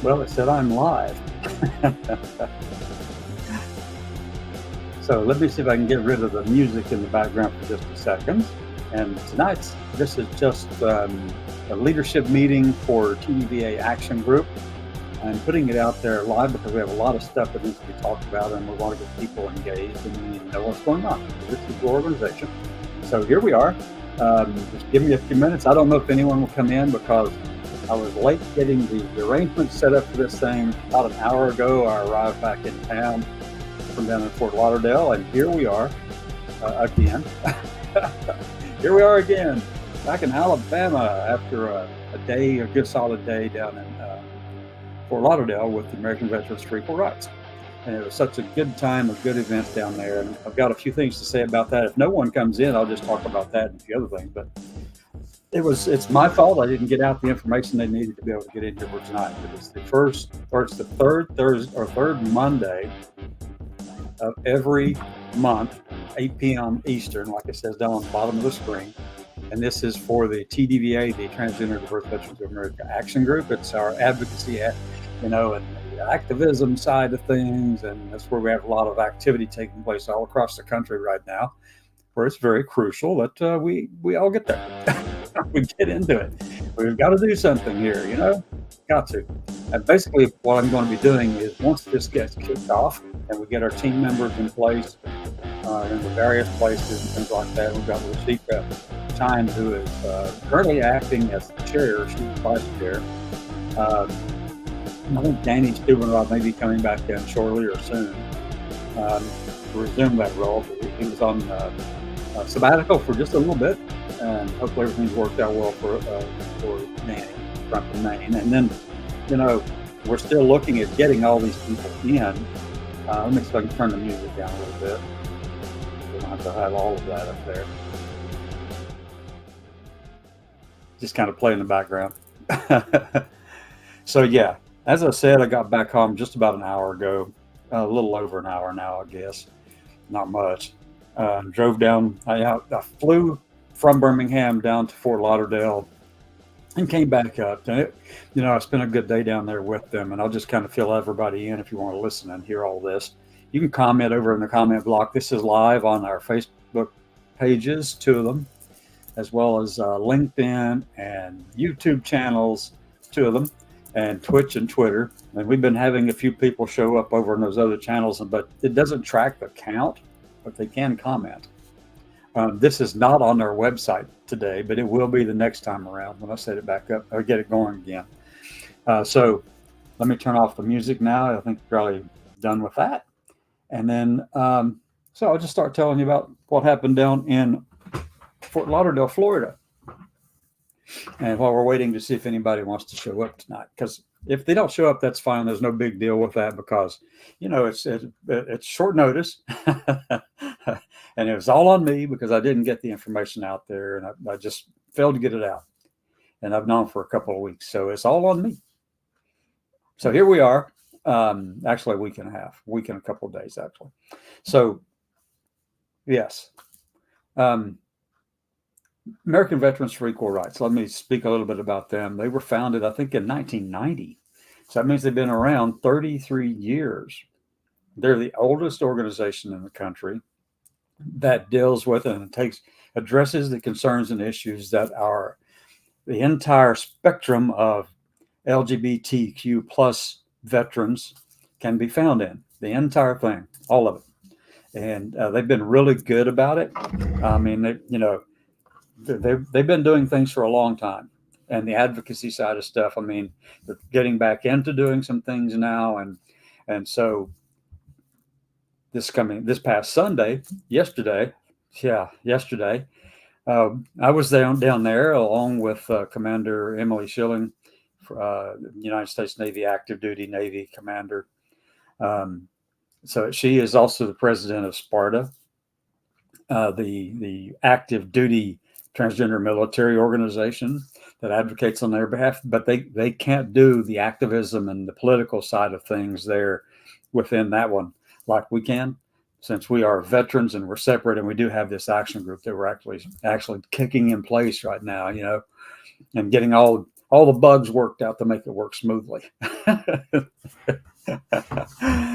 Well, it said I'm live. So let me see if I can get rid of the music in the background for just a second. And this is just a leadership meeting for TDVA Action Group. I'm putting it out there live because we have a lot of stuff that needs to be talked about, and we want to get people engaged and know what's going on. This is your organization. So here we are. Just give me a few minutes. I don't know if anyone will come in because I was late getting the arrangements set up for this thing. About an hour ago, I arrived back in town from down in Fort Lauderdale, and here we are again. Here we are again, back in Alabama after a good solid day down in Fort Lauderdale with the American Veterans for Equal Rights. And it was such a good time, a good event down there. And I've got a few things to say about that. If no one comes in, I'll just talk about that and a few other things. But it's my fault. I didn't get out the information they needed to be able to get in here for tonight. It's the third Monday of every month, 8 p.m. Eastern, like it says down on the bottom of the screen. And this is for the TDVA, the Transgender Diverse Veterans of America Action Group. It's our advocacy, and the activism side of things. And that's where we have a lot of activity taking place all across the country right now, where it's very crucial that we all get there. We get into it. We've got to do something here, got to. And basically what I'm going to be doing is once this gets kicked off and we get our team members in place in the various places and things like that, we've got Rashika Time, who is currently acting as the chair. She's the vice chair. I think Danny Stubenrod may be coming back in shortly or soon to resume that role. He was on sabbatical for just a little bit, and hopefully everything's worked out well for Danny from Maine. And then, we're still looking at getting all these people in. Let me see if I can turn the music down a little bit. We don't have to have all of that up there. Just kind of play in the background. So yeah, as I said, I got back home just about an hour ago, a little over an hour now, I guess, not much. Drove down. I flew from Birmingham down to Fort Lauderdale and came back up. And I spent a good day down there with them, and I'll just kind of fill everybody in if you want to listen and hear all this. You can comment over in the comment block. This is live on our Facebook pages, 2 of them, as well as LinkedIn and YouTube channels, 2 of them, and Twitch and Twitter. And we've been having a few people show up over in those other channels, but it doesn't track the count, but they can comment. This is not on our website today, but it will be the next time around when I set it back up or get it going again. So let me turn off the music now. I think we're probably done with that. And then, so I'll just start telling you about what happened down in Fort Lauderdale, Florida. And while we're waiting to see if anybody wants to show up tonight, because if they don't show up, that's fine. There's no big deal with that because, it's short notice. And it was all on me because I didn't get the information out there, and I just failed to get it out. And I've known for a couple of weeks. So it's all on me. So here we are. Actually a week and a couple of days, actually. So yes. American Veterans for Equal Rights. Let me speak a little bit about them. They were founded, I think, in 1990. So that means they've been around 33 years. They're the oldest organization in the country that deals with and addresses the concerns and issues that are the entire spectrum of LGBTQ plus veterans can be found in. The entire thing, all of it. And they've been really good about it. I mean, they've been doing things for a long time, and the advocacy side of stuff. I mean, they're getting back into doing some things now, and so this past Sunday, yesterday, I was down there along with Commander Emily Schilling, United States Navy active duty Navy commander. So she is also the president of SPARTA, the active duty transgender military organization that advocates on their behalf, but they can't do the activism and the political side of things there within that one like we can, since we are veterans and we're separate, and we do have this action group that we're actually kicking in place right now, and getting all all the bugs worked out to make it work smoothly.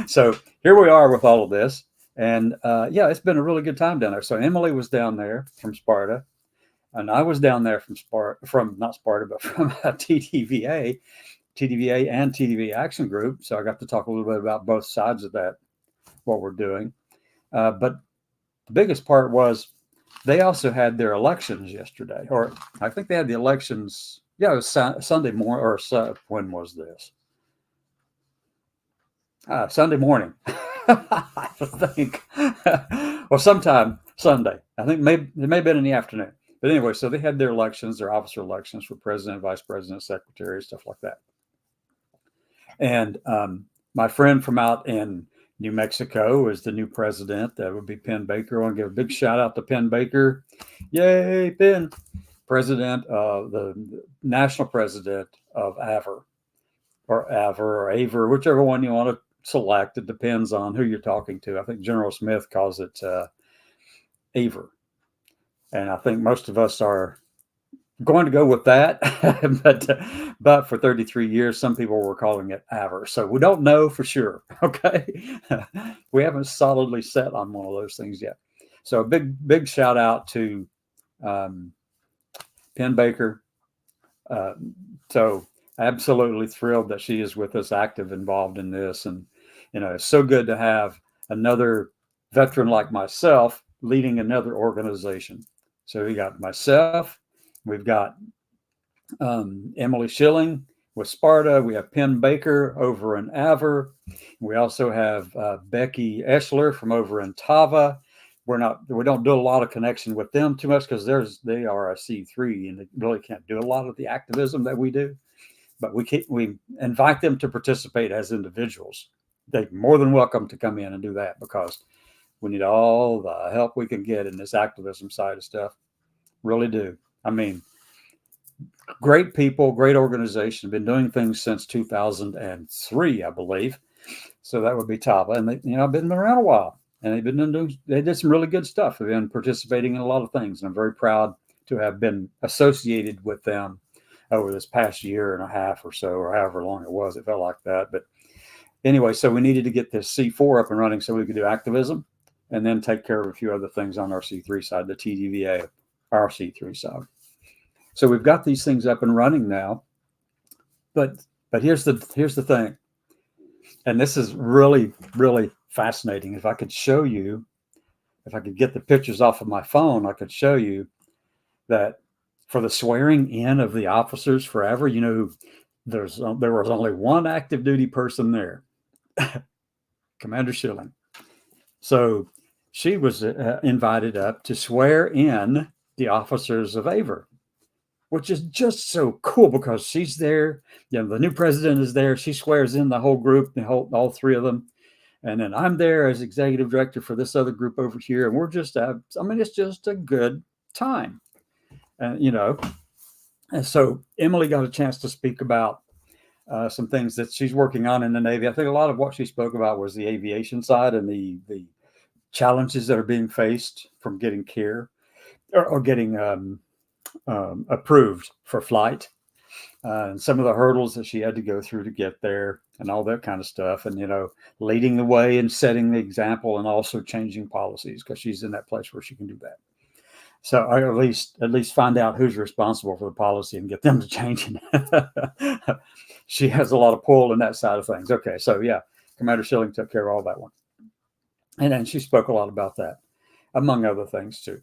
So here we are with all of this. And yeah, it's been a really good time down there. So Emily was down there from Sparta, and I was down there from not Sparta, but from TDVA and TDVA Action Group. So I got to talk a little bit about both sides of that, what we're doing. But the biggest part was they also had their elections yesterday, or I think they had the elections. Yeah, it was Sunday morning, or when was this? Sunday morning. I think. Well, sometime Sunday. I think it may have been in the afternoon. But anyway, so they had their elections, their officer elections for president, vice president, secretary, stuff like that. And my friend from out in New Mexico is the new president. That would be Penn Baker. I want to give a big shout out to Penn Baker. Yay, Penn. President of the national president of AVER, or AVER, whichever one you want to select. It depends on who you're talking to. I think General Smith calls it AVER. And I think most of us are going to go with that. but for 33 years, some people were calling it AVER. So we don't know for sure. Okay. We haven't solidly set on one of those things yet. So a big shout out to Penn Baker. So absolutely thrilled that she is with us, active, involved in this. And, it's so good to have another veteran like myself leading another organization. So we got myself, we've got Emily Schilling with Sparta. We have Penn Baker over in AVER. We also have Becky Eschler from over in TAVA. We don't do a lot of connection with them too much because they are a C3 and they really can't do a lot of the activism that we do. But we invite them to participate as individuals. They're more than welcome to come in and do that because we need all the help we can get in this activism side of stuff. Really do. I mean, great people, great organization, been doing things since 2003, I believe. So that would be TAVA. And I've been around a while. And they did some really good stuff. They've been participating in a lot of things. And I'm very proud to have been associated with them over this past year and a half or so, or however long it was. It felt like that. But anyway, so we needed to get this C4 up and running so we could do activism and then take care of a few other things on our C3 side, the TDVA, our C3 side. So we've got these things up and running now. But here's the thing. And this is really, really fascinating. If I could get the pictures off of my phone, I could show you that for the swearing in of the officers forever, there was only one active duty person there, Commander Schilling. So she was invited up to swear in the officers of AVER, which is just so cool because she's there. The new president is there. She swears in the whole group, all three of them. And then I'm there as executive director for this other group over here. And we're just, it's just a good time. And so Emily got a chance to speak about some things that she's working on in the Navy. I think a lot of what she spoke about was the aviation side and the challenges that are being faced from getting care or getting approved for flight. And some of the hurdles that she had to go through to get there and all that kind of stuff. And, leading the way and setting the example and also changing policies because she's in that place where she can do that. So I at least find out who's responsible for the policy and get them to change it. She has a lot of pull in that side of things. Okay, so yeah, Commander Schilling took care of all that one. And then she spoke a lot about that, among other things too.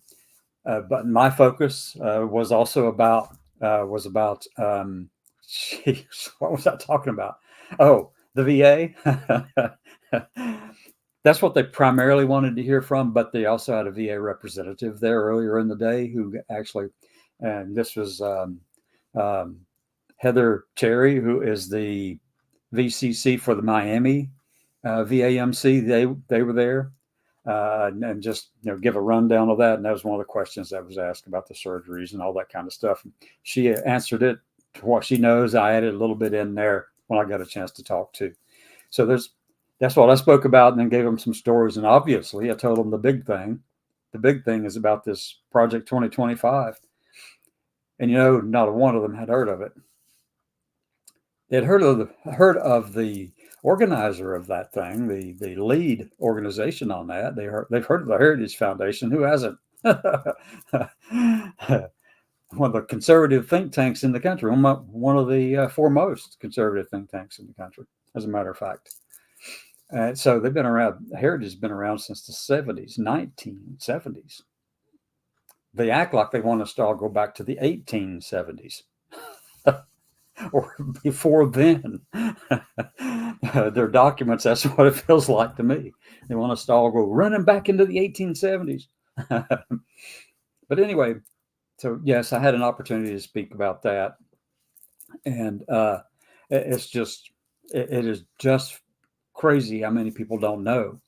But my focus was also about geez, what was I talking about? Oh, the VA. That's what they primarily wanted to hear from, but they also had a VA representative there earlier in the day who actually, and this was Heather Cherry, who is the VCC for the Miami VAMC. They were there and just give a rundown of that. And that was one of the questions that was asked about the surgeries and all that kind of stuff. And she answered it to what she knows. I added a little bit in there when I got a chance to talk to. So that's what I spoke about and then gave them some stories. And obviously I told them the big thing. The big thing is about this Project 2025. And, not one of them had heard of it. They'd heard of the organizer of that thing, the lead organization on that. They've heard of the Heritage Foundation. Who hasn't? One of the conservative think tanks in the country, one of the foremost conservative think tanks in the country, as a matter of fact. So they've been around. Heritage has been around since the 70s, 1970s. They act like they want us to all go back to the 1870s or before then. Their documents, that's what it feels like to me. They want us to all go running back into the 1870s. But anyway, so yes, I had an opportunity to speak about that. And it is just crazy how many people don't know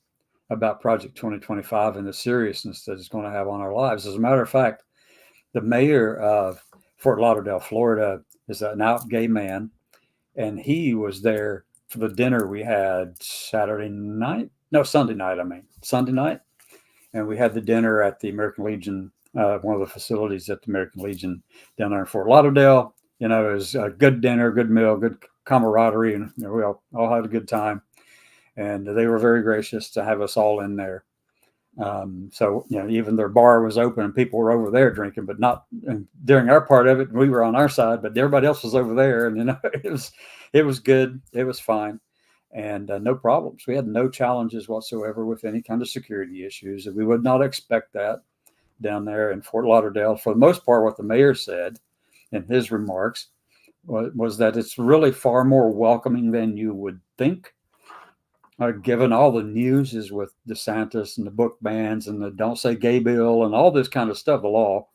about Project 2025 and the seriousness that it's going to have on our lives. As a matter of fact, the mayor of Fort Lauderdale, Florida, is an out gay man, and he was there for the dinner we had Sunday night. And we had the dinner at the American Legion, one of the facilities at the American Legion down there in Fort Lauderdale. It was a good dinner, good meal, good camaraderie, and we all had a good time. And they were very gracious to have us all in there. So even their bar was open and people were over there drinking, but not during our part of it. We were on our side, but everybody else was over there, and it was good. It was fine, and no problems. We had no challenges whatsoever with any kind of security issues, and we would not expect that down there in Fort Lauderdale. For the most part, what the mayor said in his remarks was that it's really far more welcoming than you would think. Given all the news is with DeSantis and the book bans and the Don't Say Gay bill and all this kind of stuff, the law,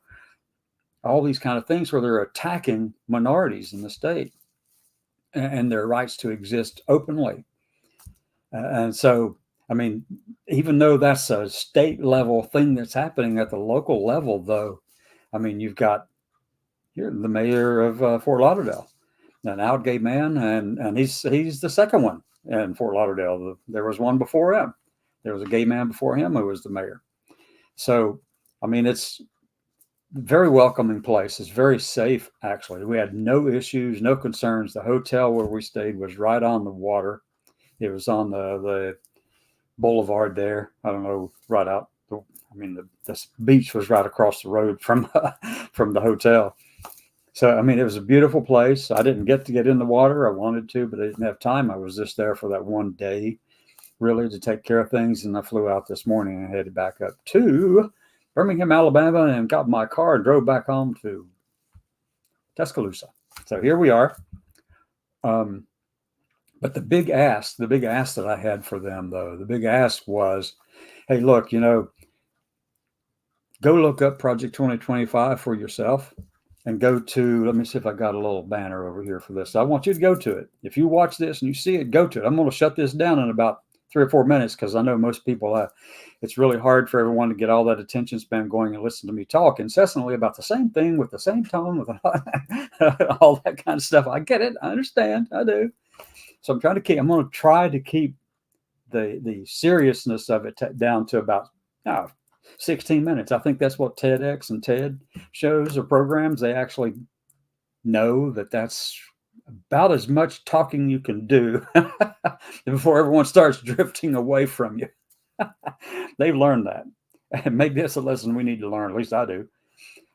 all these kind of things where they're attacking minorities in the state and their rights to exist openly. And so, I mean, even though that's a state level thing that's happening at the local level, though, I mean, you've got here the mayor of Fort Lauderdale, an out gay man, and he's the second one in Fort Lauderdale. There was one before him. There was a gay man before him who was the mayor. So, I mean, it's a very welcoming place. It's very safe, actually. We had no issues, no concerns. The hotel where we stayed was right on the water. It was on the boulevard there. I don't know, right out. I mean, the beach was right across the road from the hotel. So, I mean, it was a beautiful place. I didn't get to get in the water. I wanted to, but I didn't have time. I was just there for that one day, really, to take care of things. And I flew out this morning and headed back up to Birmingham, Alabama, and got my car and drove back home to Tuscaloosa. So here we are. But the big ask that I had for them, though, the big ask was, hey, look, go look up Project 2025 for yourself. And go to, let me see if I got a little banner over here for this. I want you to go to it. If you watch this and you see it, go to it. I'm going to shut this down in about 3 or 4 minutes because I know most people, it's really hard for everyone to get all that attention span going and listen to me talk incessantly about the same thing with the same tone, with all that kind of stuff. I get it. I understand. I do. So I'm going to try to keep the seriousness of it down to about 16 minutes. I think that's what TEDx and TED shows or programs. They actually know that that's about as much talking you can do before everyone starts drifting away from you. They've learned that. And maybe that's a lesson we need to learn. At least I do.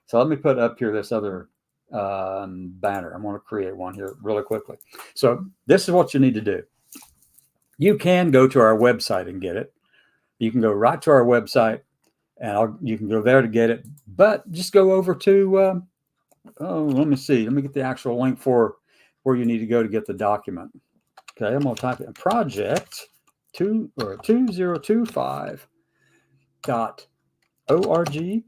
So let me put up here this other banner. I'm going to create one here really quickly. So this is what you need to do. You can go to our website and get it. You can go right to our website. And you can go there to get it, but just go over to, let me see. Let me get the actual link for where you need to go to get the document. Okay, I'm going to type in project 2025.org.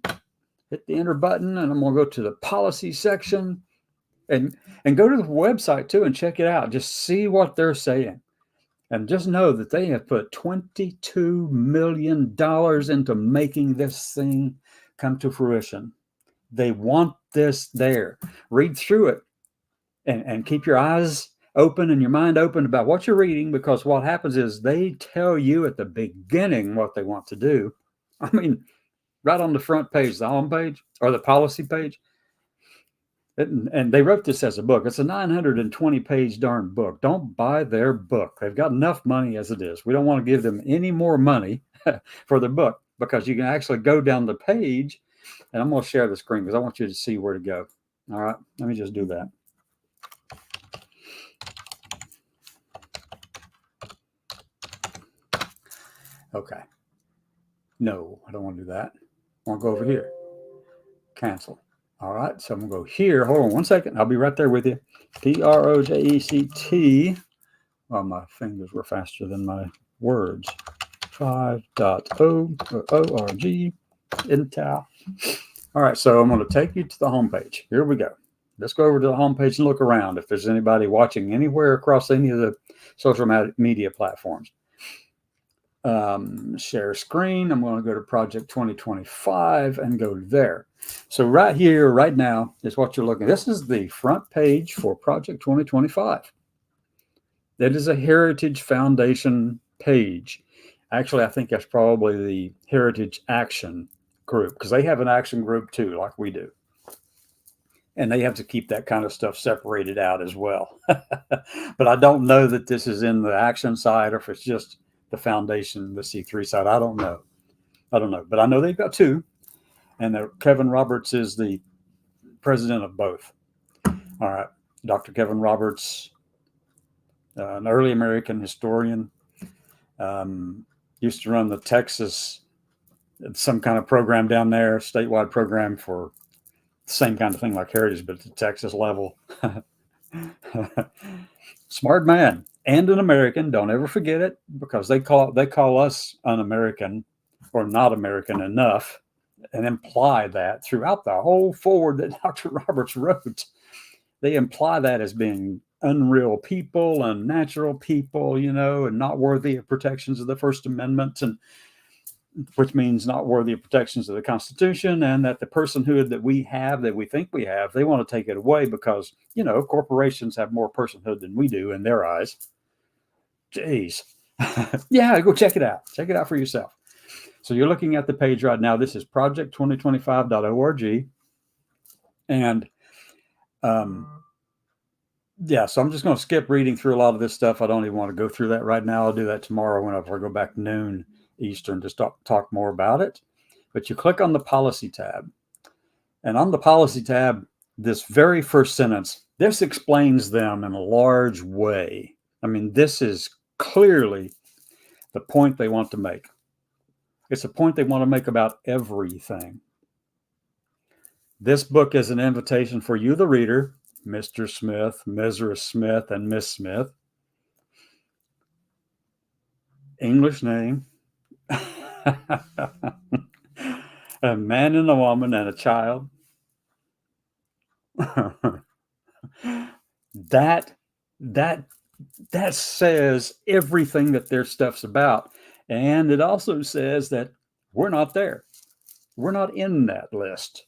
Hit the enter button, and I'm going to go to the policy section and go to the website too and check it out. Just see what they're saying. And just know that they have put $22 million into making this thing come to fruition. They want this there. Read through it and keep your eyes open and your mind open about what you're reading, because what happens is they tell you at the beginning what they want to do. I mean, right on the front page, the home page or the policy page, And they wrote this as a book. It's a 920-page darn book. Don't buy their book. They've got enough money as it is. We don't want to give them any more money for their book, because you can actually go down the page. And I'm going to share the screen because I want you to see where to go. All right, let me just do that. Okay. No, I don't want to do that. I want to go over here. Cancel. All right, so I'm going to go here. Hold on one second. I'll be right there with you. Project. Well, my fingers were faster than my words. 5.org. Intel. All right, so I'm going to take you to the homepage. Here we go. Let's go over to the homepage and look around if there's anybody watching anywhere across any of the social media platforms. Share screen. I'm going to go to Project 2025 and go there. So right here, right now, is what you're looking at. This is the front page for Project 2025. That is a Heritage Foundation page. Actually, I think that's probably the Heritage Action group, because they have an action group too, like we do. And they have to keep that kind of stuff separated out as well. But I don't know that this is in the action side or if it's just the foundation, the C3 side. I don't know. But I know they've got two. And Kevin Roberts is the president of both. All right. Dr. Kevin Roberts, an early American historian, used to run the Texas, some kind of program down there, statewide program for the same kind of thing like Heritage, but at the Texas level. Smart man and an American. Don't ever forget it, because they call us un-American or not American enough, and imply that throughout the whole forward that Dr. Roberts wrote. They imply that as being unreal people, unnatural people, and not worthy of protections of the First Amendment, and which means not worthy of protections of the Constitution, and that the personhood that we think we have, they want to take it away because, corporations have more personhood than we do in their eyes. Jeez. Yeah, go check it out. Check it out for yourself. So you're looking at the page right now. This is project2025.org. And so I'm just going to skip reading through a lot of this stuff. I don't even want to go through that right now. I'll do that tomorrow whenever I go back noon Eastern to talk more about it. But you click on the policy tab. And on the policy tab, this very first sentence, this explains them in a large way. I mean, this is clearly the point they want to make. It's a point they want to make about everything. This book is an invitation for you, the reader, Mr. Smith, Mrs. Smith, and Miss Smith. English name. A man and a woman and a child. That says everything that their stuff's about. And it also says that we're not there. We're not in that list.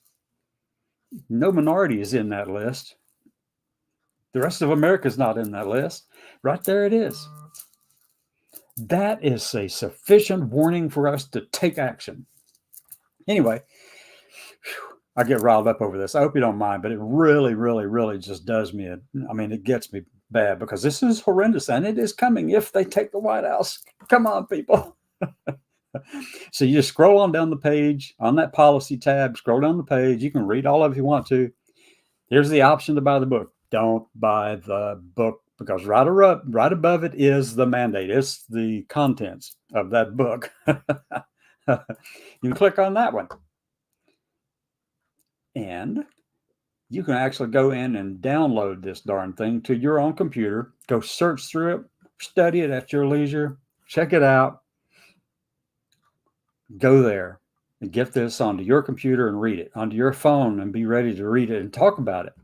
No minority is in that list. The rest of America is not in that list. Right there it is. That is a sufficient warning for us to take action. Anyway, I get riled up over this. I hope you don't mind, but it really, really, really just does me. It gets me bad, because this is horrendous, and it is coming if they take the White House. Come on, people. So you just scroll on down the page on that policy tab, scroll down the page. You can read all of it if you want to. Here's the option to buy the book. Don't buy the book, because right above it is the mandate. It's the contents of that book. You can click on that one. And you can actually go in and download this darn thing to your own computer. Go search through it, study it at your leisure, check it out. Go there and get this onto your computer and read it, onto your phone and be ready to read it and talk about it.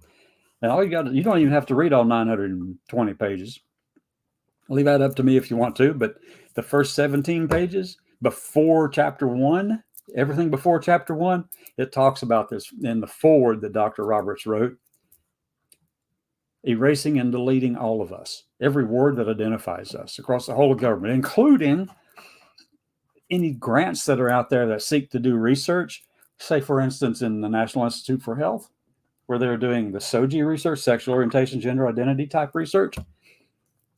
And you don't even have to read all 920 pages. Leave that up to me if you want to, but the first 17 pages before chapter 1, everything before chapter 1, it talks about this in the foreword that Dr. Roberts wrote. Erasing and deleting all of us, every word that identifies us across the whole of government, including any grants that are out there that seek to do research. Say, for instance, in the National Institute for Health, where they're doing the SOGI research, sexual orientation, gender identity type research.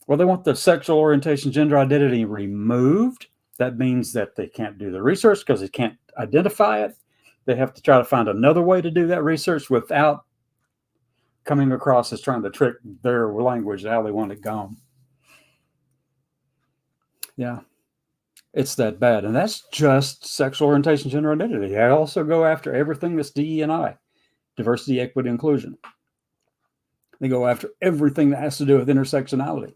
Well, they want the sexual orientation, gender identity removed. That means that they can't do the research because they can't identify it. They have to try to find another way to do that research without coming across as trying to trick their language how they want it gone. Yeah, it's that bad. And that's just sexual orientation, gender identity. I also go after everything that's DE&I, diversity, equity, inclusion. They go after everything that has to do with intersectionality,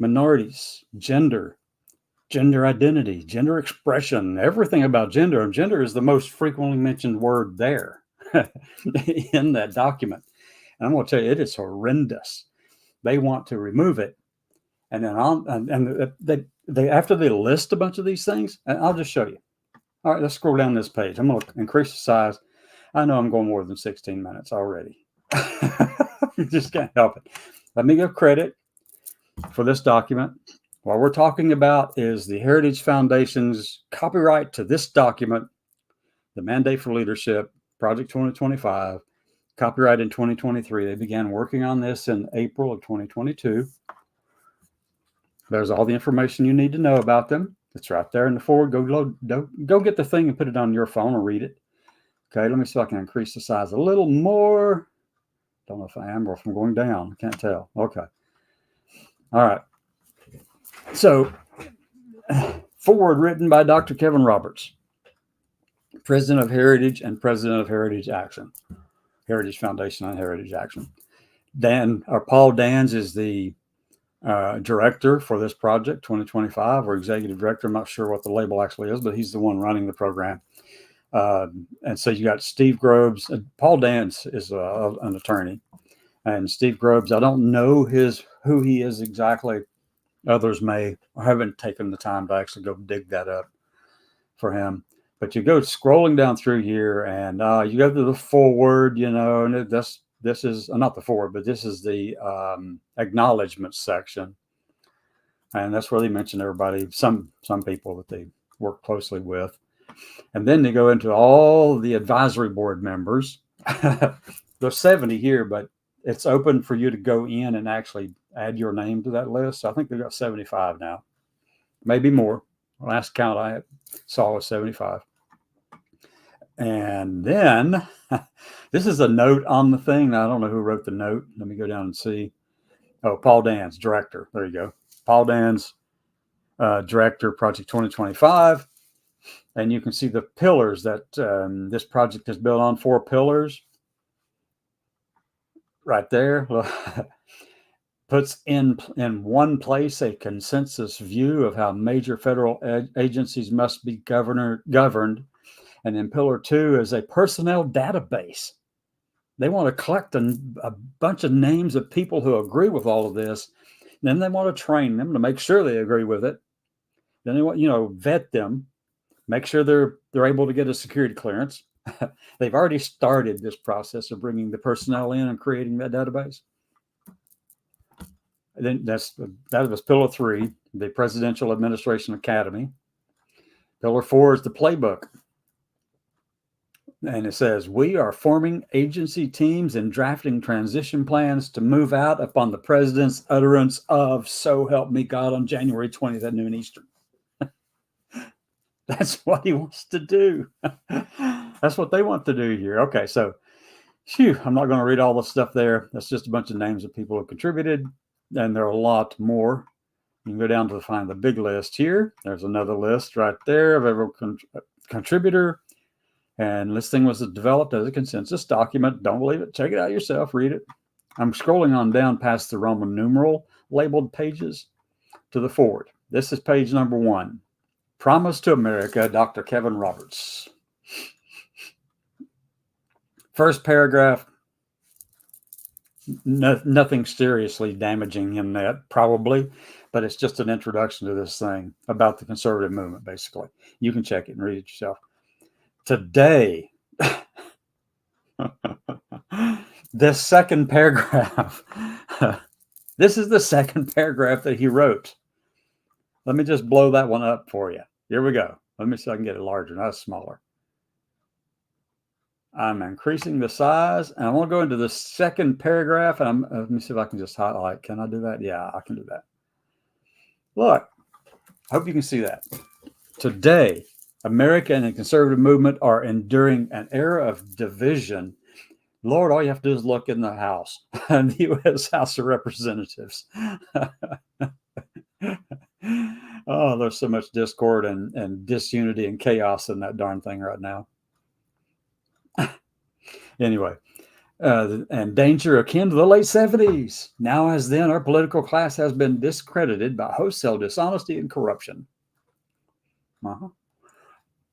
minorities, gender identity, gender expression, everything about gender. And gender is the most frequently mentioned word there in that document. And I'm going to tell you, it is horrendous. They want to remove it. And then they after they list a bunch of these things, and I'll just show you. All right, let's scroll down this page. I'm going to increase the size. I know I'm going more than 16 minutes already. You just can't help it. Let me give credit for this document. What we're talking about is the Heritage Foundation's copyright to this document, the Mandate for Leadership, Project 2025, copyright in 2023. They began working on this in April of 2022. There's all the information you need to know about them. It's right there in the forward. Go get the thing and put it on your phone or read it. Okay, let me see if I can increase the size a little more. Don't know if I am or if I'm going down. I can't tell. Okay. All right. So, forward written by Dr. Kevin Roberts, President of Heritage and President of Heritage Action, Heritage Foundation and Heritage Action. Paul Dans is the director for this project, 2025, or executive director. I'm not sure what the label actually is, but he's the one running the program. And so you got Steve Groves. Paul Dans is an attorney, and Steve Groves, I don't know who he is exactly. Others may. I haven't taken the time to actually go dig that up for him. But you go scrolling down through here, and you go to the forward, and this is not the forward, but this is the acknowledgement section, and that's where they mention everybody, some people that they work closely with, and then they go into all the advisory board members. There's 70 here, but it's open for you to go in and actually add your name to that list. So I think they've got 75 now, maybe more. Last count I saw was 75. And then this is a note on the thing. Now, I don't know who wrote the note. Let me go down and see. Oh, Paul Dans, director. There you go. Paul Dans, director, Project 2025. And you can see the pillars that this project is built on. 4 pillars. Right there. Puts in one place a consensus view of how major federal agencies must be governed. And then pillar 2 is a personnel database. They want to collect a bunch of names of people who agree with all of this. Then they want to train them to make sure they agree with it. Then they want, vet them, make sure they're able to get a security clearance. They've already started this process of bringing the personnel in and creating that database. And then that was pillar 3, the Presidential Administration Academy. Pillar 4 is the playbook. And it says, we are forming agency teams and drafting transition plans to move out upon the president's utterance of "so help me God" on January 20th at noon Eastern. That's what he wants to do. That's what they want to do here. Okay, so I'm not going to read all the stuff there. That's just a bunch of names of people who contributed, and there are a lot more. You can go down to find the big list here. There's another list right there of every contributor. And this thing was developed as a consensus document. Don't believe it? Check it out yourself. Read it. I'm scrolling on down past the Roman numeral labeled pages to the forward. This is page number 1. Promise to America, Dr. Kevin Roberts. First paragraph, nothing seriously damaging in that, probably, but it's just an introduction to this thing about the conservative movement, basically. You can check it and read it yourself. Today, this second paragraph, this is the second paragraph that he wrote. Let me just blow that one up for you. Here we go. Let me see if I can get it larger, not smaller. I'm increasing the size, and I want to go into the second paragraph, and let me see if I can just highlight. Can I do that? Yeah, I can do that. Look, hope you can see that. Today, America and the conservative movement are enduring an era of division. Lord, all you have to do is look in the House, the U.S. House of Representatives. Oh, there's so much discord and disunity and chaos in that darn thing right now. Anyway, and danger akin to the late 70s. Now as then, our political class has been discredited by wholesale dishonesty and corruption.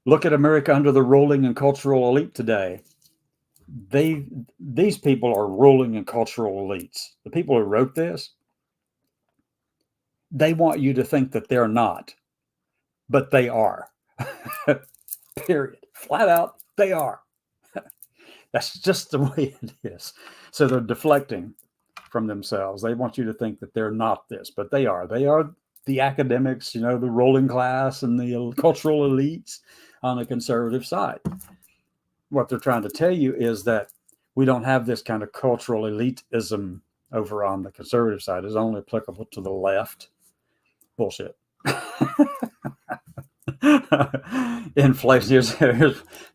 Look at America under the ruling and cultural elite today. These people are ruling and cultural elites. The people who wrote this, they want you to think that they're not, but they are. Period. Flat out, they are. That's just the way it is. So they're deflecting from themselves. They want you to think that they're not this, but they are. They are the academics, the ruling class and the cultural elites on the conservative side. What they're trying to tell you is that we don't have this kind of cultural elitism over on the conservative side. It's only applicable to the left. Bullshit. Inflation,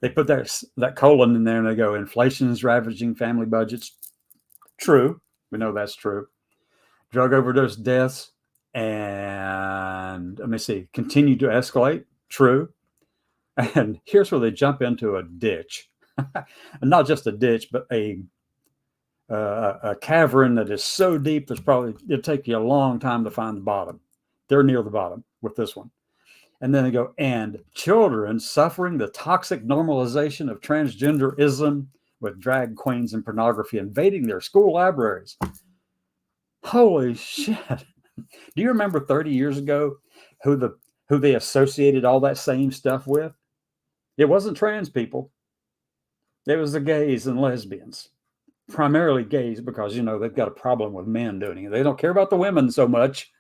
they put that colon in there and they go, inflation is ravaging family budgets. True. We know that's true. Drug overdose deaths and continue to escalate. True. And here's where they jump into a ditch. And not just a ditch, but a cavern that is so deep it'll take you a long time to find the bottom. They're near the bottom with this one. And then they go, and children suffering the toxic normalization of transgenderism with drag queens and pornography invading their school libraries. Holy shit. Do you remember 30 years ago who they associated all that same stuff with? It wasn't trans people. It was the gays and lesbians. Primarily gays because, they've got a problem with men doing it. They don't care about the women so much.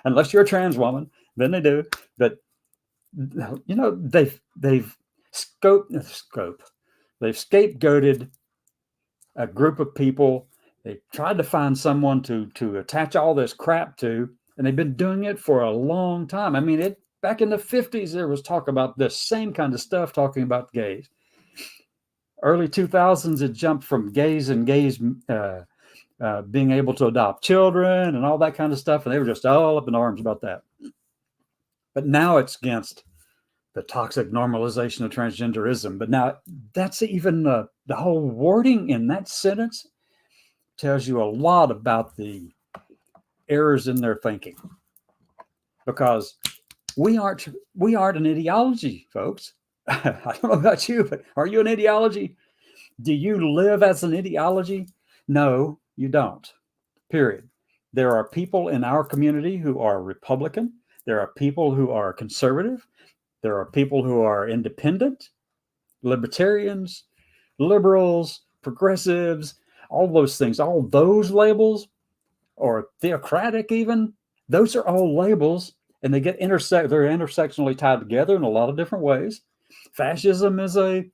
Unless you're a trans woman, then they do. But, they've scapegoated a group of people. They tried to find someone to attach all this crap to, and they've been doing it for a long time. Back in the 50s, there was talk about this same kind of stuff, talking about gays. Early 2000s, it jumped from gays being able to adopt children and all that kind of stuff, and they were just all up in arms about that. But now it's against the toxic normalization of transgenderism. But now that's even the whole wording in that sentence tells you a lot about the errors in their thinking. Because we aren't an ideology, folks. I don't know about you, but are you an ideology? Do you live as an ideology? No, you don't. Period. There are people in our community who are Republican. There are people who are conservative. There are people who are independent, libertarians, liberals, progressives, all those things. All those labels, or theocratic even, those are all labels, and they get they're intersectionally tied together in a lot of different ways. Fascism is an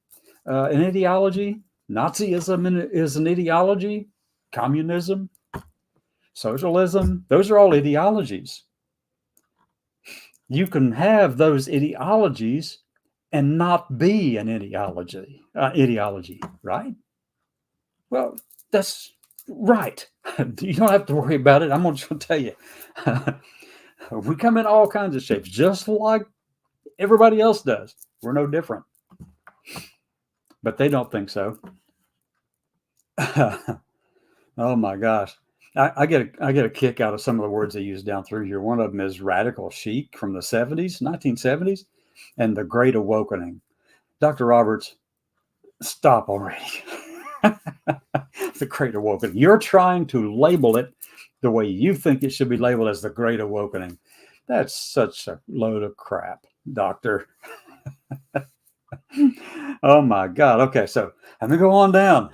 ideology. Nazism is an ideology. Communism, socialism, those are all ideologies. You can have those ideologies and not be an ideology, right? Well, that's right. You don't have to worry about it. I'm just going to tell you. We come in all kinds of shapes, just like everybody else does. We're no different. But they don't think so. Oh my gosh. I get a kick out of some of the words they use down through here. One of them is radical chic from the 1970s, and the Great Awakening. Dr. Roberts, stop already. The Great Awakening. You're trying to label it the way you think it should be labeled, as the Great Awakening. That's such a load of crap, Doctor. Oh my God. Okay, so I'm going to go on down.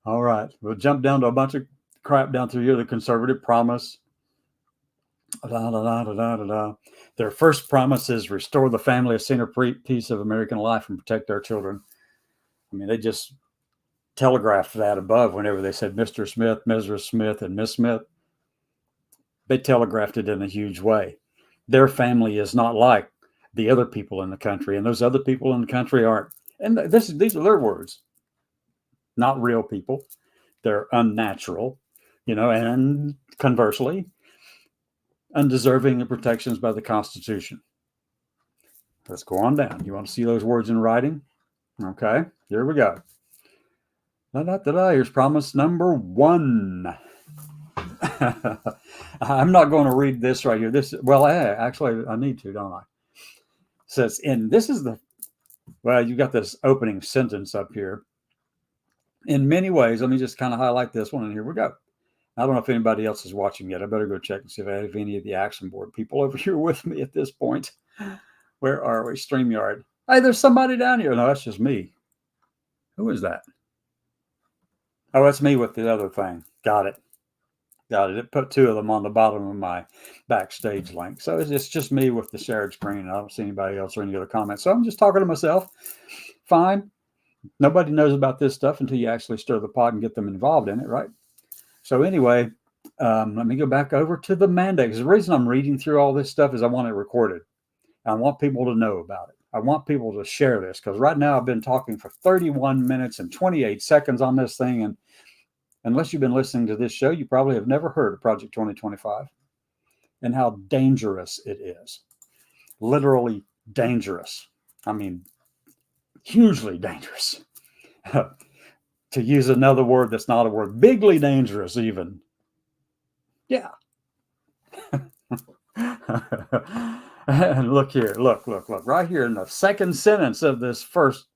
All right, we'll jump down to a bunch of crap down through here. The conservative promise. Da, da, da, da, da, da, da. Their first promise is restore the family a centerpiece of American life and protect our children. I mean, they just telegraphed that above whenever they said Mr. Smith, Mrs. Smith, and Miss Smith. They telegraphed it in a huge way. Their family is not like the other people in the country, and those other people in the country aren't. And these are their words, not real people. They're unnatural, and conversely, undeserving of protections by the Constitution. Let's go on down. You want to see those words in writing? Okay, here we go. Here's promise number 1. I'm not going to read this right here. Actually, I need to, don't I? It says, you got this opening sentence up here. In many ways, let me just kind of highlight this one, and here we go. I don't know if anybody else is watching yet. I better go check and see if I have any of the action board people over here with me at this point. Where are we? StreamYard. Hey, there's somebody down here. No, that's just me. Who is that? Oh, that's me with the other thing. Got it. It put 2 of them on the bottom of my backstage link. So it's just me with the shared screen. I don't see anybody else or any other comments. So I'm just talking to myself. Fine. Nobody knows about this stuff until you actually stir the pot and get them involved in it, right? So anyway, let me go back over to the mandate. Because the reason I'm reading through all this stuff is I want it recorded. I want people to know about it. I want people to share this, because right now I've been talking for 31 minutes and 28 seconds on this thing. And unless you've been listening to this show, you probably have never heard of Project 2025 and how dangerous it is. Literally dangerous. I mean, hugely dangerous. To use another word that's not a word, bigly dangerous even. Yeah. And look here, look, right here in the second sentence of this first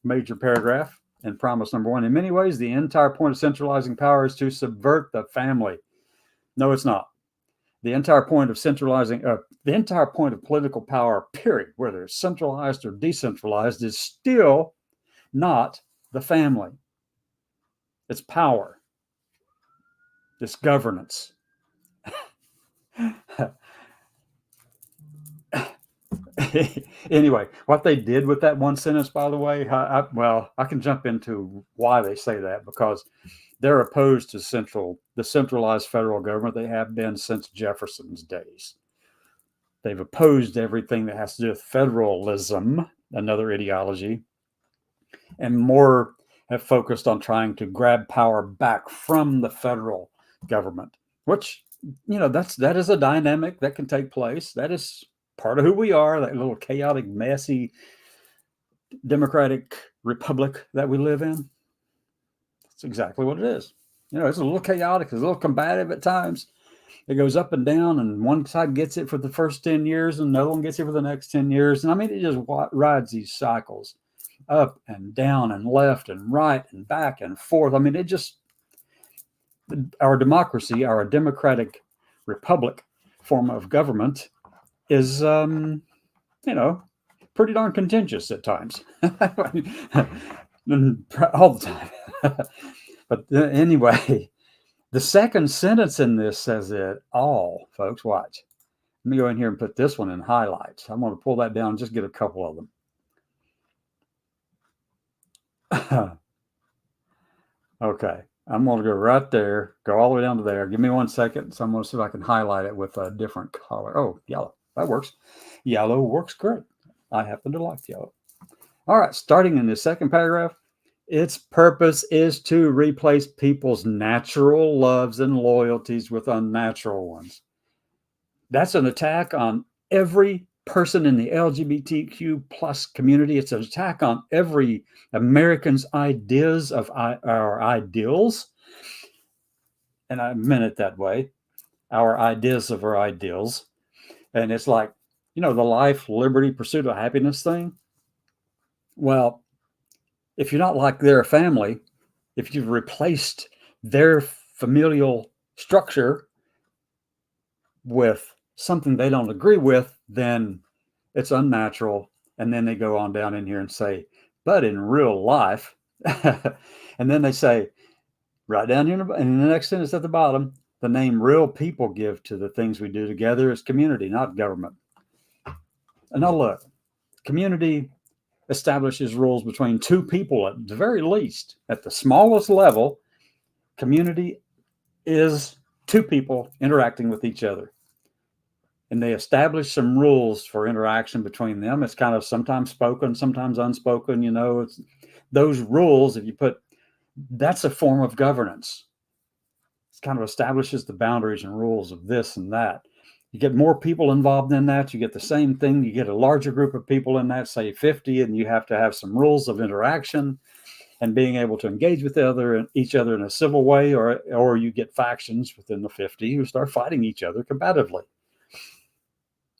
major paragraph in promise number 1. In many ways, the entire point of centralizing power is to subvert the family. No, it's not. The entire point of the entire point of political power, period, whether it's centralized or decentralized, is still not the family. It's power. It's governance. Anyway, what they did with that one sentence, by the way, I can jump into why they say that, because they're opposed to the centralized federal government. They have been since Jefferson's days. They've opposed everything that has to do with federalism, another ideology, and more have focused on trying to grab power back from the federal government, which, that is a dynamic that can take place. That is part of who we are, that little chaotic, messy, democratic republic that we live in. That's exactly what it is. It's a little chaotic, it's a little combative at times. It goes up and down, and one side gets it for the first 10 years, and another one gets it for the next 10 years. And I mean, it just rides these cycles up and down and left and right and back and forth. I mean, our democracy, our democratic republic form of government is, pretty darn contentious at times. All the time. But anyway, the second sentence in this says it all, folks. Watch. Let me go in here and put this one in highlights. I'm going to pull that down and just get a couple of them. Okay, I'm going to go right there, go all the way down to there. Give me 1 second. So I'm going to see if I can highlight it with a different color. Oh, yellow. That works. Yellow works great. I happen to like yellow. All right, starting in the second paragraph, its purpose is to replace people's natural loves and loyalties with unnatural ones. That's an attack on every person in the LGBTQ plus community. It's an attack on every American's ideas of our ideals. And I meant it that way. Our ideas of our ideals. And it's like, the life, liberty, pursuit of happiness thing. Well, if you're not like their family, if you've replaced their familial structure with something they don't agree with, then it's unnatural. And then they go on down in here and say, but in real life, and then they say, right down here in the next sentence at the bottom, the name real people give to the things we do together is community, not government. And now look, community establishes rules between two people at the very least. At the smallest level, community is two people interacting with each other. And they establish some rules for interaction between them. It's kind of sometimes spoken, sometimes unspoken. It's those rules. If you put, that's a form of governance. It kind of establishes the boundaries and rules of this and that. You get more people involved in that, you get the same thing. You get a larger group of people in that, say 50, and you have to have some rules of interaction and being able to engage with each other in a civil way, or you get factions within the 50 who start fighting each other combatively.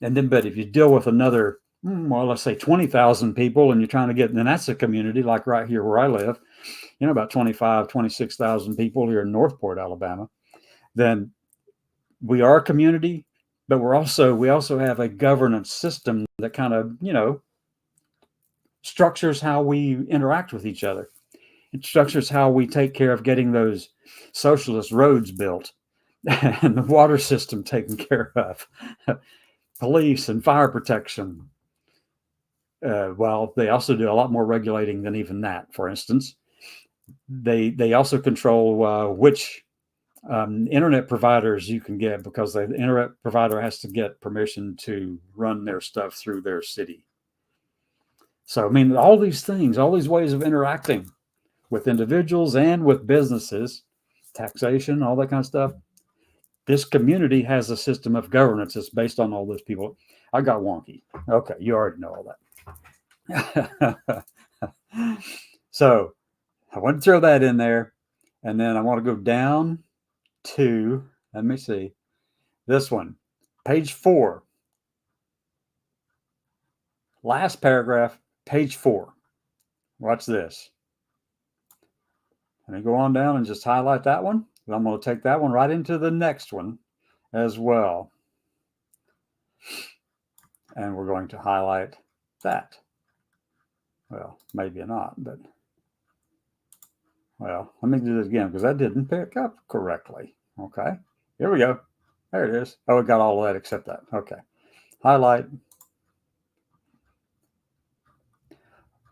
And then, but if you deal with another, well, let's say 20,000 people, and you're trying to get, and that's a community like right here where I live, about 26,000 people here in Northport, Alabama, then we are a community, but we also have a governance system that kind of, structures how we interact with each other. It structures how we take care of getting those socialist roads built and the water system taken care of, police and fire protection. Well, they also do a lot more regulating than even that. For instance, they also control which internet providers you can get, because the internet provider has to get permission to run their stuff through their city. So, I mean, all these things, all these ways of interacting with individuals and with businesses, taxation, all that kind of stuff. This community has a system of governance that's based on all those people. I got wonky. Okay, you already know all that. So I want to throw that in there. And then I want to go down to, let me see, this one, page 4. Last paragraph, page 4. Watch this. Let me go on down and just highlight that one. And I'm going to take that one right into the next one as well. And we're going to highlight that. Well, maybe not, but well, let me do this again because that didn't pick up correctly. Okay, here we go. There it is. Oh, it got all of that except that. Okay, highlight.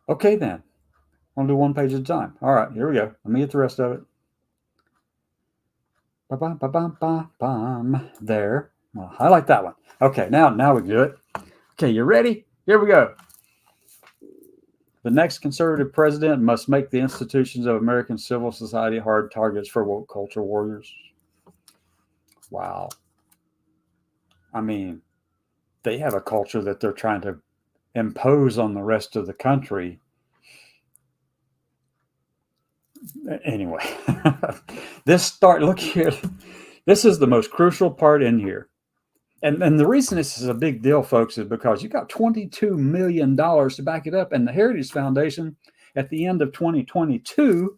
Okay, then. I'm going to do one page at a time. All right, here we go. Let me get the rest of it. There. Well, highlight that one. Okay, now we can do it. Okay, you ready? Here we go. The next conservative president must make the institutions of American civil society hard targets for woke culture warriors. Wow. I mean, they have a culture that they're trying to impose on the rest of the country. Anyway, look here. This is the most crucial part in here. And the reason this is a big deal, folks, is because you got $22 million to back it up. And the Heritage Foundation, at the end of 2022,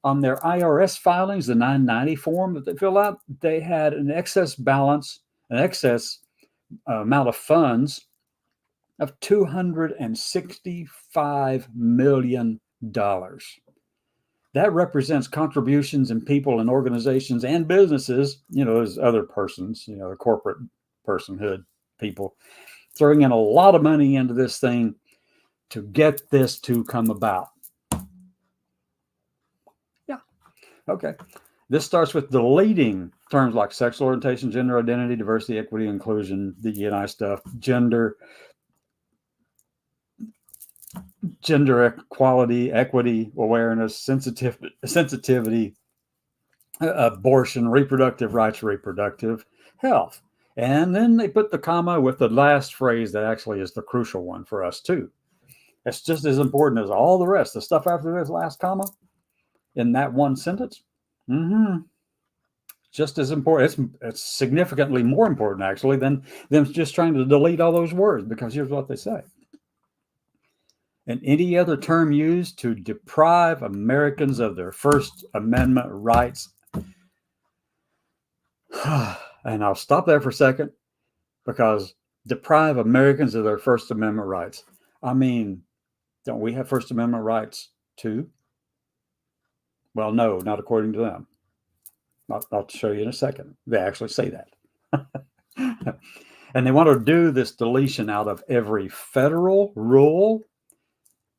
on their IRS filings, the 990 form that they fill out, they had an excess balance, an excess amount of funds of $265 million. That represents contributions in people and organizations and businesses, as other persons, the corporate personhood people, throwing in a lot of money into this thing to get this to come about. Yeah. Okay. This starts with deleting terms like sexual orientation, gender identity, diversity, equity, inclusion, the DEI stuff, gender equality, equity, awareness, sensitivity, abortion, reproductive rights, reproductive health. And then they put the comma with the last phrase that actually is the crucial one for us too. It's just as important as all the rest. The stuff after this last comma in that one sentence, just as important. It's significantly more important actually than them just trying to delete all those words, because here's what they say. And any other term used to deprive Americans of their First Amendment rights. And I'll stop there for a second, because deprive Americans of their First Amendment rights. I mean, don't we have First Amendment rights too? Well, no, not according to them. I'll show you in a second. They actually say that. And they want to do this deletion out of every federal rule,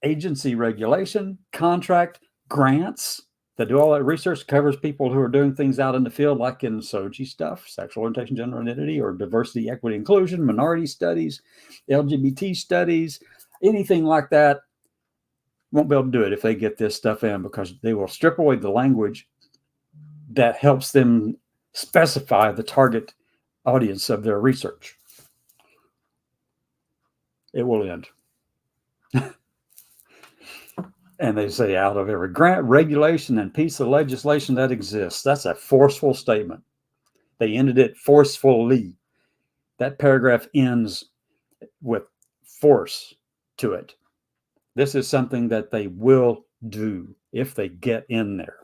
agency regulation, contract, grants. They do all that research, covers people who are doing things out in the field, like in SOGI stuff, sexual orientation, gender identity, or diversity, equity, inclusion, minority studies, LGBT studies, anything like that. Won't be able to do it if they get this stuff in, because they will strip away the language that helps them specify the target audience of their research. It will end. And they say out of every grant, regulation, and piece of legislation that exists. That's a forceful statement. They ended it forcefully. That paragraph ends with force to it. This is something that they will do if they get in there.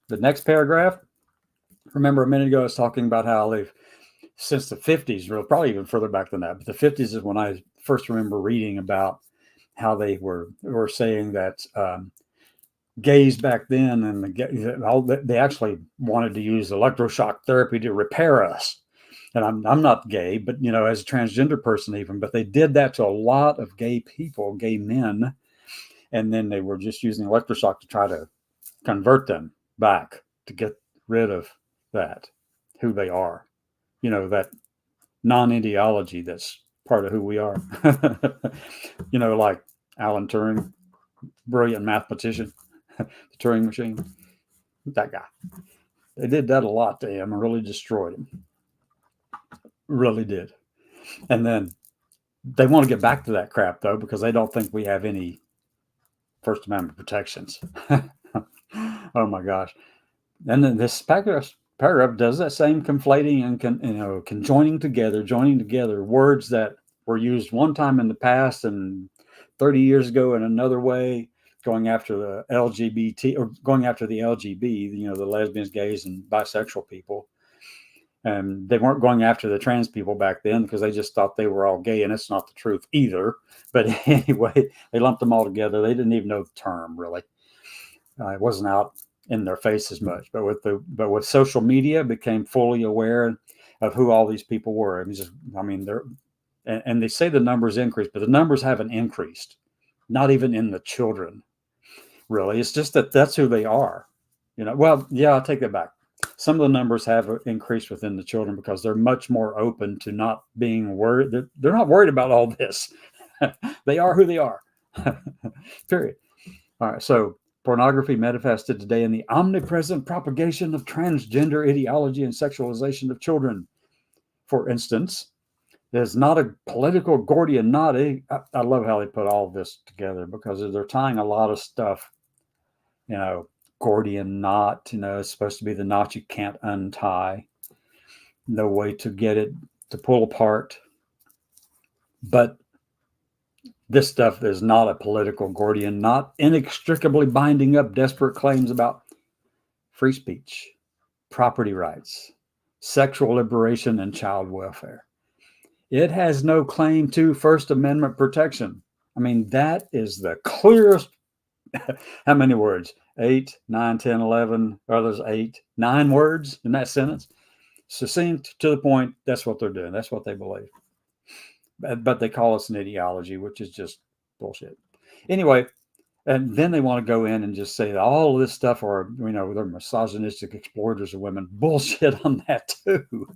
The next paragraph, remember a minute ago I was talking about how they've, since the 50s, or probably even further back than that, but the 50s is when I first remember reading about how they were saying that gays back then, and they actually wanted to use electroshock therapy to repair us. And I'm not gay, but as a transgender person even, but they did that to a lot of gay people, gay men, and then they were just using electroshock to try to convert them back to get rid of that, who they are, that non-ideology that's part of who we are. Like Alan Turing, brilliant mathematician, the Turing machine, that guy. They did that a lot to him and really destroyed him. Really did. And then they want to get back to that crap, though, because they don't think we have any First Amendment protections. Oh my gosh. And then this paragraph does that same conflating and joining together words that were used one time in the past and 30 years ago in another way, going after the LGBT, or going after the LGB, the lesbians, gays, and bisexual people. And they weren't going after the trans people back then because they just thought they were all gay, and it's not the truth either. But anyway, they lumped them all together. They didn't even know the term, really. It wasn't out in their face as much. But with social media, became fully aware of who all these people were. And they say the numbers increased, but the numbers haven't increased, not even in the children, really. It's just that's who they are. Well, yeah, I'll take that back. Some of the numbers have increased within the children because they're much more open to not being worried. They're not worried about all this. They are who they are. Period. All right. So pornography manifested today in the omnipresent propagation of transgender ideology and sexualization of children. For instance, there's not a political Gordian knot. I love how they put all of this together, because they're tying a lot of stuff, Gordian knot, it's supposed to be the knot you can't untie. No way to get it to pull apart. But this stuff is not a political Gordian knot, inextricably binding up desperate claims about free speech, property rights, sexual liberation, and child welfare. It has no claim to First Amendment protection. That is the clearest. How many words? 8, 9, 10, 11, or there's 8, 9 words in that sentence. Succinct, to the point. That's what they're doing. That's what they believe. But they call us an ideology, which is just bullshit. Anyway, and then they want to go in and just say that all of this stuff are, they're misogynistic exploiters of women. Bullshit on that too.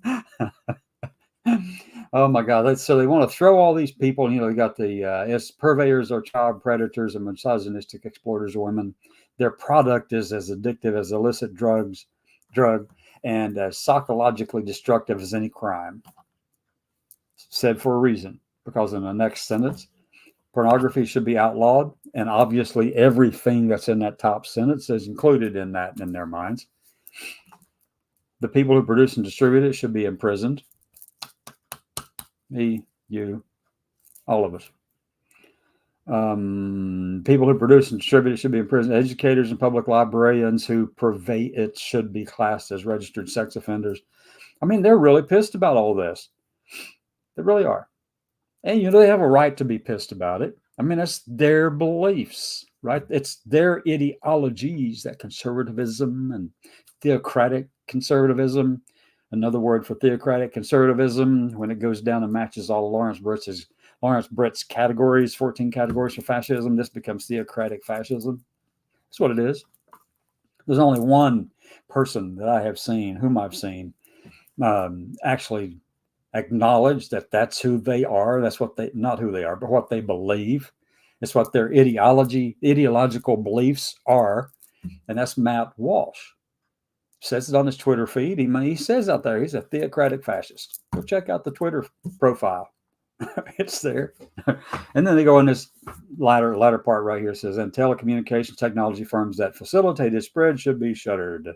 Oh my God. So they want to throw all these people, they got the purveyors or child predators and misogynistic exploiters of women. Their product is as addictive as illicit drug and as psychologically destructive as any crime. Said for a reason, because in the next sentence, pornography should be outlawed. And obviously everything that's in that top sentence is included in that in their minds. The people who produce and distribute it should be imprisoned. Me, you, all of us. People who produce and distribute it should be in prison. Educators and public librarians who purvey it should be classed as registered sex offenders. They're really pissed about all this. They really are. And, they have a right to be pissed about it. That's their beliefs. right? It's their ideologies, that conservatism and theocratic conservatism. Another word for theocratic conservatism, when it goes down and matches all Lawrence Britt's categories, 14 categories for fascism, this becomes theocratic fascism. That's what it is. There's only one person that I have seen, whom I've seen, actually acknowledge that that's who they are. That's what they, not who they are, but what they believe. It's what their ideological beliefs are. And that's Matt Walsh. Says it on his Twitter feed. He says out there he's a theocratic fascist. Go check out the Twitter profile. It's there. And then they go in this latter part right here. It says, and telecommunications technology firms that facilitate its spread should be shuttered.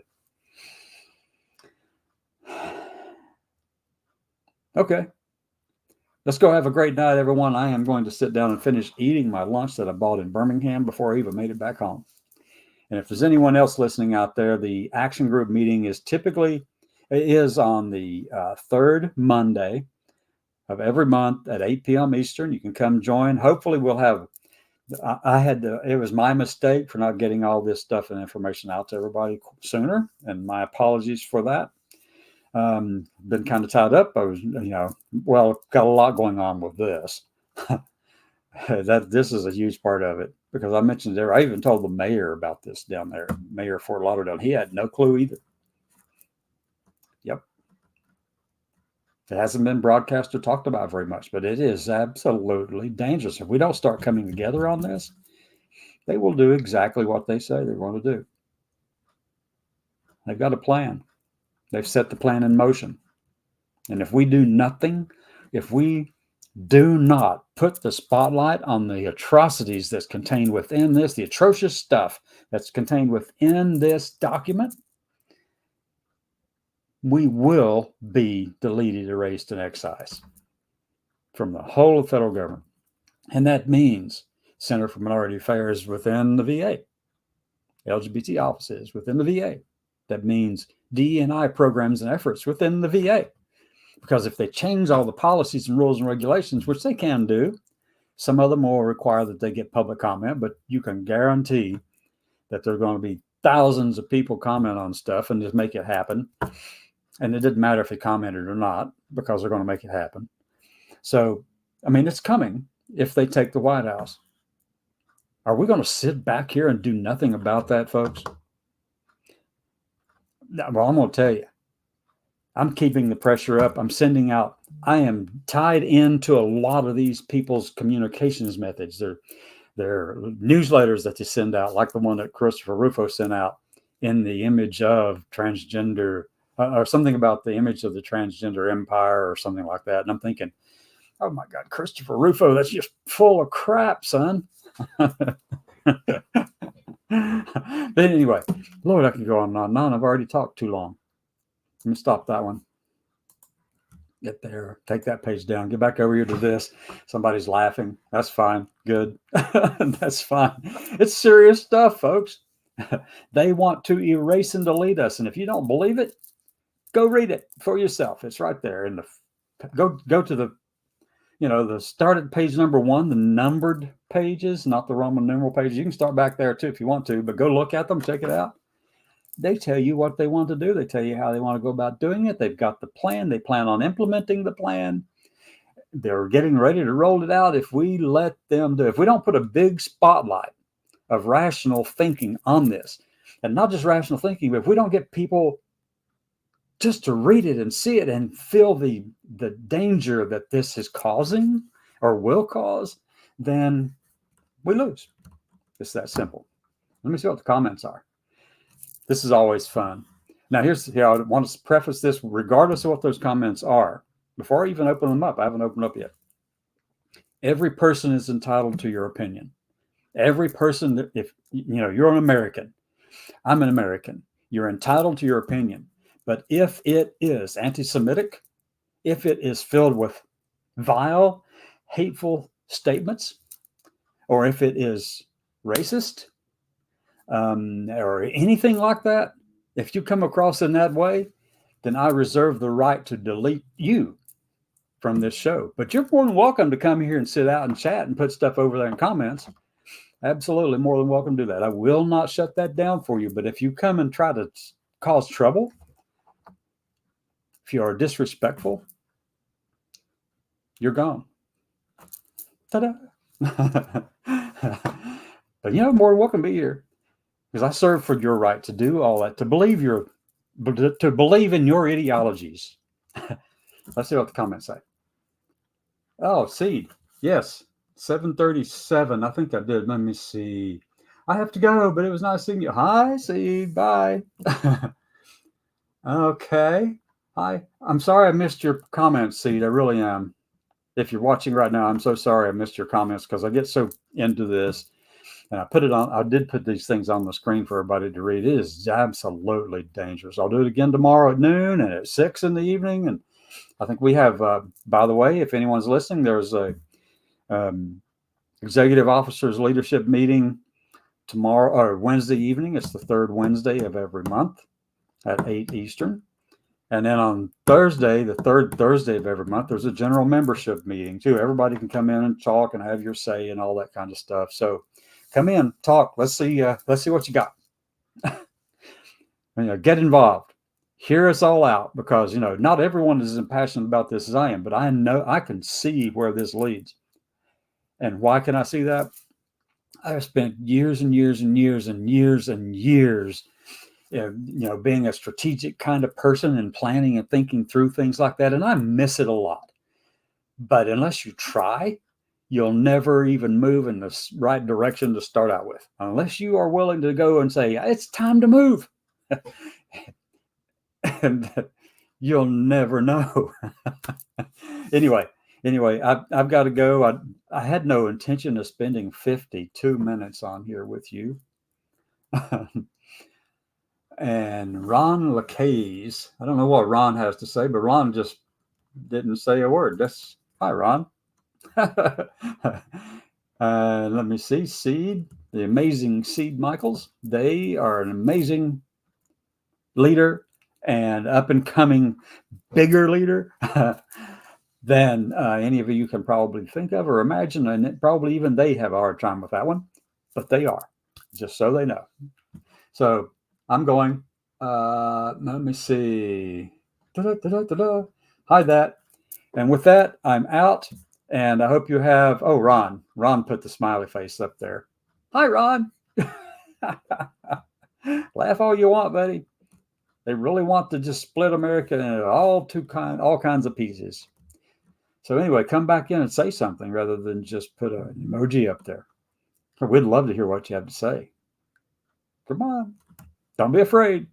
Okay. Let's go have a great night, everyone. I am going to sit down and finish eating my lunch that I bought in Birmingham before I even made it back home. And if there's anyone else listening out there, the action group meeting is on the third Monday of every month at 8 p.m. Eastern. You can come join. Hopefully we'll have, it was my mistake for not getting all this stuff and information out to everybody sooner. And my apologies for that. Been kind of tied up. I was, got a lot going on with this. This is a huge part of it, because I mentioned there, I even told the mayor about this down there, Mayor of Fort Lauderdale. He had no clue either. Yep. It hasn't been broadcast or talked about very much, but it is absolutely dangerous. If we don't start coming together on this, they will do exactly what they say they're going to do. They've got a plan. They've set the plan in motion. And if we do nothing, if we do not put the spotlight on the atrocities that's contained within this, the atrocious stuff that's contained within this document, we will be deleted, erased, and excised from the whole of the federal government. And that means Center for Minority Affairs within the VA, LGBT offices within the VA. That means DE&I programs and efforts within the VA. Because if they change all the policies and rules and regulations, which they can do, some of them will require that they get public comment, but you can guarantee that there are going to be thousands of people comment on stuff and just make it happen. And it didn't matter if they commented or not, because they're going to make it happen. So, it's coming if they take the White House. Are we going to sit back here and do nothing about that, folks? Well, I'm going to tell you. I'm keeping the pressure up. I am tied into a lot of these people's communications methods. Their newsletters that they send out, like the one that Christopher Rufo sent out in the image of transgender, or something about the image of the transgender empire or something like that. And I'm thinking, oh my God, Christopher Rufo, that's just full of crap, son. But anyway, Lord, I can go on and on and on. I've already talked too long. Let me stop that one. Get there. Take that page down. Get back over here to this. Somebody's laughing. That's fine. Good. That's fine. It's serious stuff, folks. They want to erase and delete us. And if you don't believe it, go read it for yourself. It's right there. Go to the start at page number 1, the numbered pages, not the Roman numeral pages. You can start back there too if you want to, but go look at them, check it out. They tell you what they want to do. They tell you how they want to go about doing it. They've got the plan. They plan on implementing the plan. They're getting ready to roll it out if we let them do. If we don't put a big spotlight of rational thinking on this, and not just rational thinking, but if we don't get people just to read it and see it and feel the danger that this is causing or will cause, then we lose. It's that simple. Let me see what the comments are. This is always fun. Now, I want to preface this, regardless of what those comments are, before I even open them up. I haven't opened up yet. Every person is entitled to your opinion. Every person, if you're an American, I'm an American, you're entitled to your opinion. But if it is anti-Semitic, if it is filled with vile, hateful statements, or if it is racist, or anything like that, if you come across in that way, then I reserve the right to delete you from this show. But you're more than welcome to come here and sit out and chat and put stuff over there in comments. Absolutely more than welcome to do that. I will not shut that down for you. But if you come and try to cause trouble, if you are disrespectful, you're gone. Ta-da! But more than welcome to be here, because I serve for your right to do all that, to believe in your ideologies. Let's see what the comments say. Oh, Seed. Yes. 7:37. I think I did. Let me see. I have to go, but it was nice seeing you. Hi, Seed. Bye. Okay. Hi. I'm sorry I missed your comments, Seed. I really am. If you're watching right now, I'm so sorry I missed your comments because I get so into this. And I did put these things on the screen for everybody to read. It is absolutely dangerous. I'll do it again tomorrow at noon and at 6 in the evening. And I think we have, by the way, if anyone's listening, there's a executive officers leadership meeting tomorrow or Wednesday evening. It's the third Wednesday of every month at 8 Eastern. And then on Thursday, the third Thursday of every month, there's a general membership meeting too. Everybody can come in and talk and have your say and all that kind of stuff. So come in, talk. Let's see what you got. Get involved. Hear us all out, because not everyone is as passionate about this as I am, but I know I can see where this leads. And why can I see that? I've spent years and years and years and years and years being a strategic kind of person and planning and thinking through things like that. And I miss it a lot. But unless you try, you'll never even move in the right direction to start out with, unless you are willing to go and say, it's time to move. And you'll never know. Anyway, I've got to go. I had no intention of spending 52 minutes on here with you. And Ron Lacaze, I don't know what Ron has to say, but Ron just didn't say a word. Hi, Ron. Let me see. Seed, the amazing Seed Michaels. They are an amazing leader and up and coming bigger leader than any of you can probably think of or imagine. And probably even they have a hard time with that one, but they are, just so they know. So I'm going, let me see. Hi, that. And with that, I'm out. And I hope you have, Ron put the smiley face up there. Hi, Ron. Laugh all you want, buddy. They really want to just split America into all kinds of pieces. So anyway, come back in and say something rather than just put an emoji up there. We'd love to hear what you have to say. Come on. Don't be afraid.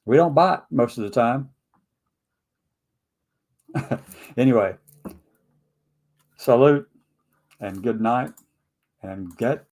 We don't bite most of the time. Anyway, salute and good night, and get